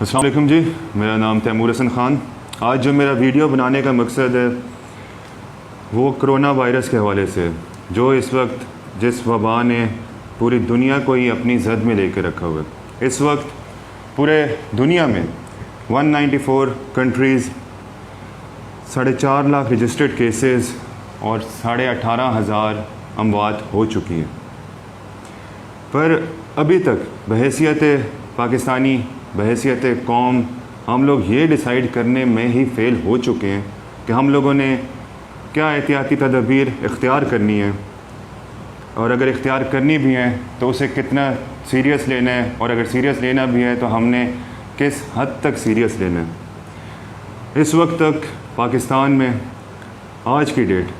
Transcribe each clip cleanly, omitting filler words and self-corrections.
अस्सलाम वालेकुम जी, मेरा नाम तैमूर हसन ख़ान। आज जो मेरा वीडियो बनाने का मकसद है वो कोरोना वायरस के हवाले से, जो इस वक्त जिस वबा ने पूरी दुनिया को ही अपनी जद में लेकर रखा हुआ है। इस वक्त पूरे दुनिया में 194 कंट्रीज़, 4.5 लाख रजिस्टर्ड केसेस और 18,500 अमवात हो चुकी हैं। पर अभी तक बहैसियत पाकिस्तानी, बहैसियत कौम, हम लोग ये डिसाइड करने में ही फ़ेल हो चुके हैं कि हम लोगों ने क्या एहतियाती तदबीर इख्तियार करनी है, और अगर इख्तियार करनी भी है तो उसे कितना सीरियस लेना है, और अगर सीरियस लेना भी है तो हमने किस हद तक सीरियस लेना है। इस वक्त तक पाकिस्तान में आज की डेट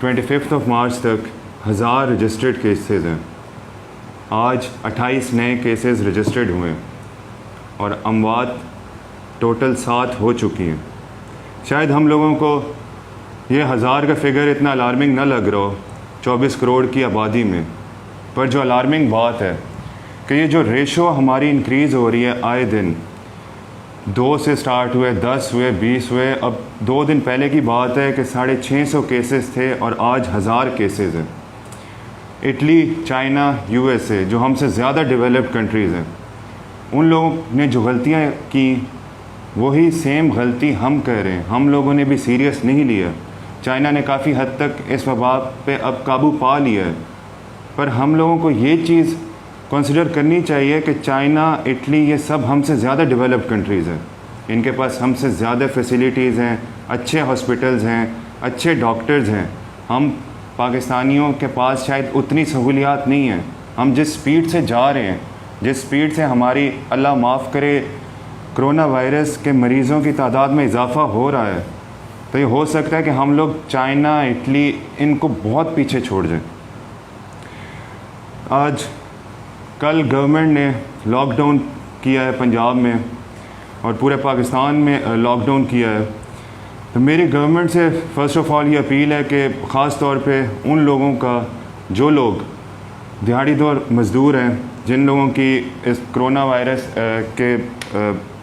25 मार्च तक 1000 रजिस्टर्ड केसेस हैं। आज 28 नए केसेस रजिस्टर्ड हुए हैं और अमवात टोटल 7 हो चुकी हैं। शायद हम लोगों को ये 1000 का फिगर इतना अलार्मिंग ना लग रहा हो 24 करोड़ की आबादी में, पर जो अलार्मिंग बात है कि ये जो रेशो हमारी इंक्रीज़ हो रही है आए दिन, 2 से स्टार्ट हुए, 10 हुए, 20 हुए, अब 2 दिन पहले की बात है कि 650 केसेस थे और आज 1000 केसेस हैं। इटली, चाइना, USA जो हमसे ज़्यादा डेवलप्ड कंट्रीज़ हैं, उन लोगों ने जो गलतियाँ की वही सेम गलती हम कर रहे हैं। हम लोगों ने भी सीरियस नहीं लिया। चाइना ने काफ़ी हद तक इस वबा पे अब काबू पा लिया है, पर हम लोगों को ये चीज़ कंसिडर करनी चाहिए कि चाइना, इटली, ये सब हमसे ज़्यादा डेवलप्ड कंट्रीज़ हैं। इनके पास हमसे ज़्यादा फैसिलिटीज़ हैं, अच्छे हॉस्पिटल्स हैं, अच्छे डॉक्टर्स हैं। हम पाकिस्तानियों के पास शायद उतनी सहूलियात नहीं हैं। हम जिस स्पीड से जा रहे हैं, जिस स्पीड से हमारी, अल्लाह माफ़ करे, कोरोना वायरस के मरीज़ों की तादाद में इजाफ़ा हो रहा है, तो ये हो सकता है कि हम लोग चाइना, इटली, इनको बहुत पीछे छोड़ जाएं। आज कल गवर्नमेंट ने लॉकडाउन किया है पंजाब में और पूरे पाकिस्तान में लॉकडाउन किया है। तो मेरी गवर्नमेंट से फ़र्स्ट ऑफ़ ऑल ये अपील है कि ख़ास तौर पे उन लोगों का, जो लोग दिहाड़ीदार मज़दूर हैं, जिन लोगों की इस कोरोना वायरस के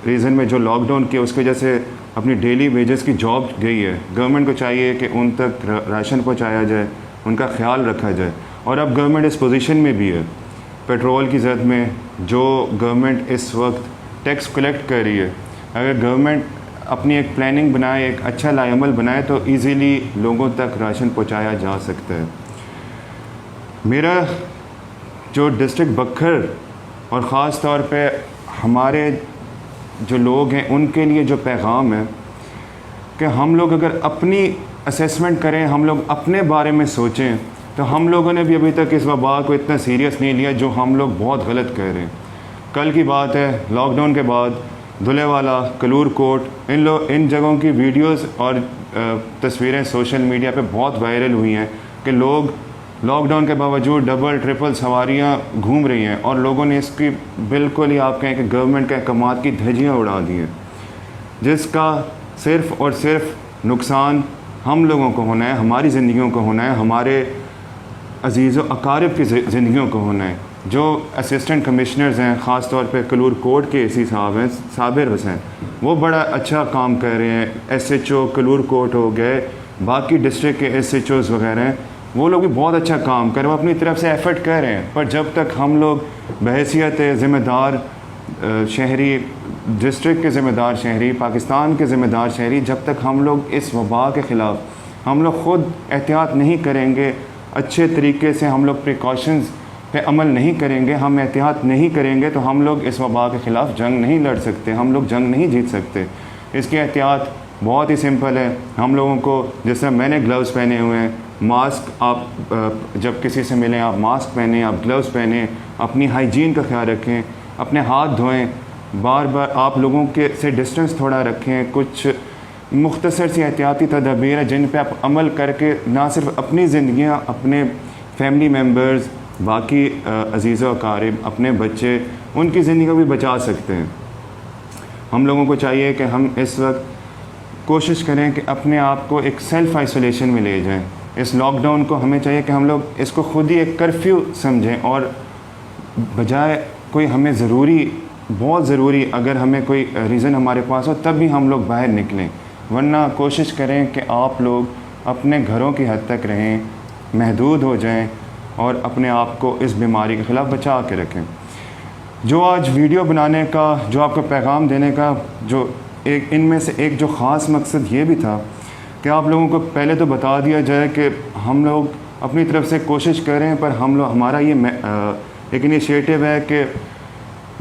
रीज़न में जो लॉकडाउन किया उसकी वजह से अपनी डेली वेजेस की जॉब गई है, गवर्नमेंट को चाहिए कि उन तक राशन पहुंचाया जाए, उनका ख्याल रखा जाए। और अब गवर्नमेंट इस पोजीशन में भी है, पेट्रोल की ज़द में जो गवर्नमेंट इस वक्त टैक्स कलेक्ट कर रही है, अगर गवर्नमेंट अपनी एक प्लानिंग बनाए, एक अच्छा लाएमल बनाए, तो ईज़िली लोगों तक राशन पहुँचाया जा सकता है। मेरा जो डिस्ट्रिक्ट बखर और ख़ास तौर पे हमारे जो लोग हैं उनके लिए जो पैगाम है कि हम लोग अगर अपनी असेसमेंट करें, हम लोग अपने बारे में सोचें, तो हम लोगों ने भी अभी तक इस वबा को इतना सीरियस नहीं लिया, जो हम लोग बहुत गलत कर रहे हैं। कल की बात है, लॉकडाउन के बाद धुलेवाला, कलूर कोट, इन जगहों की वीडियोस और तस्वीरें सोशल मीडिया पे बहुत वायरल हुई हैं कि लोग लॉकडाउन के बावजूद डबल ट्रिपल सवारियां घूम रही हैं, और लोगों ने इसकी बिल्कुल ही, आप कहें कि गवर्नमेंट के अहकामात की धज्जियां उड़ा दी हैं, जिसका सिर्फ़ और सिर्फ नुकसान हम लोगों को होना है, हमारी ज़िंदगियों को होना है, हमारे अजीज़ व अकारिब की ज़िंदगियों को होना है। जो असिस्टेंट कमिश्नर्स हैं, ख़ास तौर पे कलूर कोट के AC साहब हैं, साबिर हुसैन, वो बड़ा अच्छा काम कर रहे हैं। SHO कलूर कोट हो गए, बाकी डिस्ट्रिक्ट के SHOs वगैरह हैं, वो लोग भी बहुत अच्छा काम कर रहे हैं, वो अपनी तरफ से एफ़र्ट कर रहे हैं। पर जब तक हम लोग बहैसियत ज़िम्मेदार शहरी, डिस्ट्रिक्ट के ज़िम्मेदार शहरी, पाकिस्तान के ज़िम्मेदार शहरी, जब तक हम लोग इस वबा के ख़िलाफ़ हम लोग ख़ुद एहतियात नहीं करेंगे, अच्छे तरीके से हम लोग प्रिकॉशंस पे अमल नहीं करेंगे, हम एहतियात नहीं करेंगे, तो हम लोग इस वबा के ख़िलाफ़ जंग नहीं लड़ सकते, हम लोग जंग नहीं जीत सकते। इसकी एहतियात बहुत ही सिंपल है। हम लोगों को, जैसे मैंने ग्लव्स पहने हुए हैं, मास्क, आप जब किसी से मिलें आप मास्क पहने, आप ग्लव्स पहने, अपनी हाइजीन का ख्याल रखें, अपने हाथ धोएं, बार बार आप लोगों के से डिस्टेंस थोड़ा रखें। कुछ मुख्तसर सी एहतियाती तदबीर है जिन पे आप अमल करके ना सिर्फ अपनी ज़िंदगियाँ, अपने फैमिली मेम्बर्स, बाकी अजीज़ व अकारिब, अपने बच्चे, उनकी ज़िंदगी को भी बचा सकते हैं। हम लोगों को चाहिए कि हम इस वक्त कोशिश करें कि अपने आप को एक सेल्फ़ आइसोलेशन में ले जाएं। इस लॉकडाउन को हमें चाहिए कि हम लोग इसको खुद ही एक कर्फ्यू समझें, और बजाय कोई हमें ज़रूरी بہت ضروری اگر ہمیں کوئی ریزن ہمارے پاس ہو تب بھی ہم لوگ باہر نکلیں، ورنہ کوشش کریں کہ آپ لوگ اپنے گھروں کی حد تک رہیں، محدود ہو جائیں اور اپنے آپ کو اس بیماری کے خلاف بچا کے رکھیں۔ جو آج ویڈیو بنانے کا، جو آپ کو پیغام دینے کا جو ان میں سے ایک جو خاص مقصد یہ بھی تھا کہ آپ لوگوں کو پہلے تو بتا دیا جائے کہ ہم لوگ اپنی طرف سے کوشش کریں، پر ہمارا یہ ایک انیشیٹو ہے کہ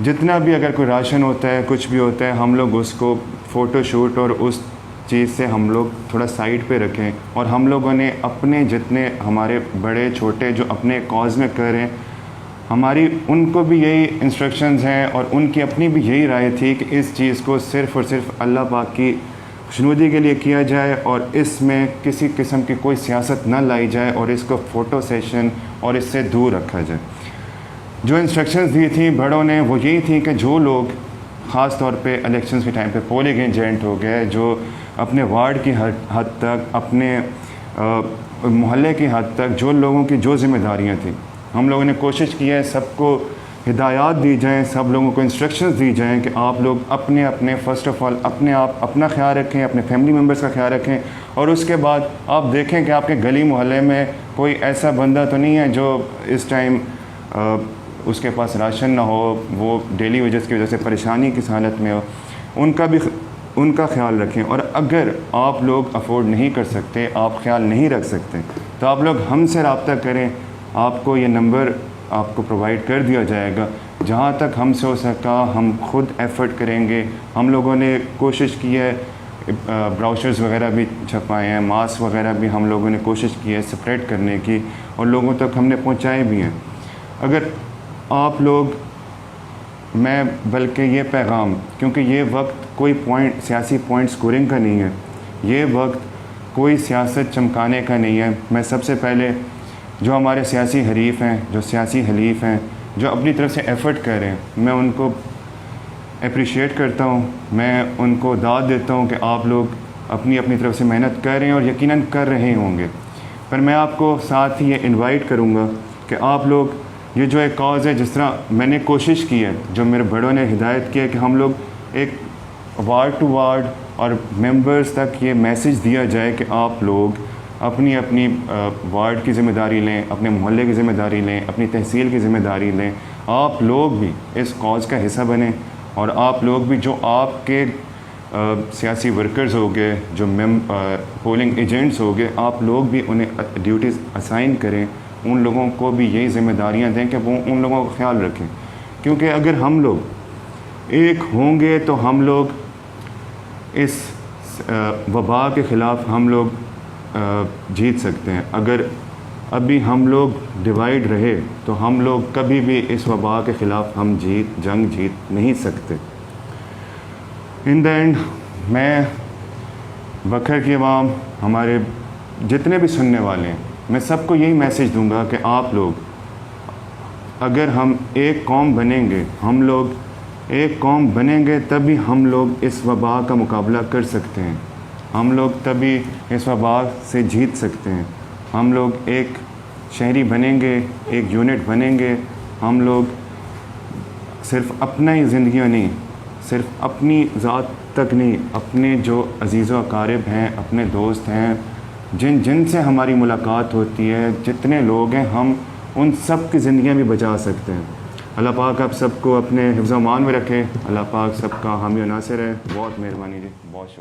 جتنا بھی اگر کوئی راشن ہوتا ہے، کچھ بھی ہوتا ہے، ہم لوگ اس کو فوٹو شوٹ اور اس چیز سے ہم لوگ تھوڑا سائڈ پہ رکھیں، اور ہم لوگوں نے اپنے جتنے ہمارے بڑے چھوٹے جو اپنے کاز میں کر رہے ہیں، ہماری ان کو بھی یہی انسٹرکشنز ہیں اور ان کی اپنی بھی یہی رائے تھی کہ اس چیز کو صرف اور صرف اللہ پاک کی خوشنودی کے لیے کیا جائے اور اس میں کسی قسم کی کوئی سیاست نہ لائی جائے اور اس کو فوٹو سیشن اور اس سے دور رکھا جائے۔ جو انسٹرکشنز دی تھیں بڑوں نے وہ یہی تھی کہ جو لوگ خاص طور پہ الیکشنز کے ٹائم پہ پولنگ ایجنٹ ہو گئے، جو اپنے وارڈ کی حد تک، اپنے محلے کی حد تک جو لوگوں کی جو ذمہ داریاں تھیں، ہم لوگوں نے کوشش کی ہے سب کو ہدایات دی جائیں، سب لوگوں کو انسٹرکشنز دی جائیں کہ آپ لوگ اپنے فرسٹ آف آل اپنا خیال رکھیں، اپنے فیملی ممبرس کا خیال رکھیں، اور اس کے بعد آپ دیکھیں کہ آپ کے گلی محلے میں کوئی ایسا بندہ تو نہیں ہے جو اس ٹائم اس کے پاس راشن نہ ہو، وہ ڈیلی ویجز کی وجہ سے پریشانی کس حالت میں ہو، ان کا خیال رکھیں۔ اور اگر آپ لوگ افورڈ نہیں کر سکتے، آپ خیال نہیں رکھ سکتے، تو آپ لوگ ہم سے رابطہ کریں، آپ کو یہ نمبر آپ کو پرووائڈ کر دیا جائے گا۔ جہاں تک ہم سے ہو سکا ہم خود ایفرٹ کریں گے۔ ہم لوگوں نے کوشش کی ہے، براؤچرز وغیرہ بھی چھپائے ہیں، ماسک وغیرہ بھی ہم لوگوں نے کوشش کی ہے اسپریڈ کرنے کی، اور لوگوں تک ہم نے پہنچائے بھی ہیں۔ اگر آپ لوگ، میں بلکہ یہ پیغام، کیونکہ یہ وقت کوئی سیاسی پوائنٹ سکورنگ کا نہیں ہے، یہ وقت کوئی سیاست چمکانے کا نہیں ہے۔ میں سب سے پہلے جو ہمارے سیاسی حریف ہیں، جو سیاسی حلیف ہیں، جو اپنی طرف سے ایفرٹ کر رہے ہیں، میں ان کو اپریشیٹ کرتا ہوں، میں ان کو داد دیتا ہوں کہ آپ لوگ اپنی طرف سے محنت کر رہے ہیں اور یقیناً کر رہے ہوں گے۔ پر میں آپ کو ساتھ ہی یہ انوائٹ کروں گا کہ آپ لوگ یہ جو ایک کاز ہے، جس طرح میں نے کوشش کی ہے، جو میرے بڑوں نے ہدایت کی ہے کہ ہم لوگ ایک وارڈ ٹو وارڈ اور ممبرز تک یہ میسج دیا جائے کہ آپ لوگ اپنی وارڈ کی ذمہ داری لیں، اپنے محلے کی ذمہ داری لیں، اپنی تحصیل کی ذمہ داری لیں، آپ لوگ بھی اس کاز کا حصہ بنیں، اور آپ لوگ بھی جو آپ کے سیاسی ورکرز ہو گئے، جو پولنگ ایجنٹس ہو گئے، آپ لوگ بھی انہیں ڈیوٹیز اسائن کریں، ان لوگوں کو بھی یہی ذمہ داریاں دیں کہ وہ ان لوگوں کا خیال رکھیں، کیونکہ اگر ہم لوگ ایک ہوں گے تو ہم لوگ اس وبا کے خلاف ہم لوگ جیت سکتے ہیں۔ اگر ابھی ہم لوگ ڈیوائیڈ رہے تو ہم لوگ کبھی بھی اس وبا کے خلاف جنگ جیت نہیں سکتے۔ ان دا اینڈ میں بکھر کی عوام، ہمارے جتنے بھی سننے والے ہیں، میں سب کو یہی میسج دوں گا کہ آپ لوگ، اگر ہم ایک قوم بنیں گے، ہم لوگ ایک قوم بنیں گے، تبھی ہم لوگ اس وبا کا مقابلہ کر سکتے ہیں، ہم لوگ تبھی اس وبا سے جیت سکتے ہیں۔ ہم لوگ ایک شہری بنیں گے، ایک یونٹ بنیں گے، ہم لوگ صرف اپنا ہی زندگیاں نہیں، صرف اپنی ذات تک نہیں، اپنے جو عزیز و اقارب ہیں، اپنے دوست ہیں، جن سے ہماری ملاقات ہوتی ہے، جتنے لوگ ہیں، ہم ان سب کی زندگیاں بھی بچا سکتے ہیں۔ اللہ پاک آپ سب کو اپنے حفظ و امان میں رکھے، اللہ پاک سب کا حامی و ناصر ہے۔ بہت مہربانی جی، بہت شکریہ۔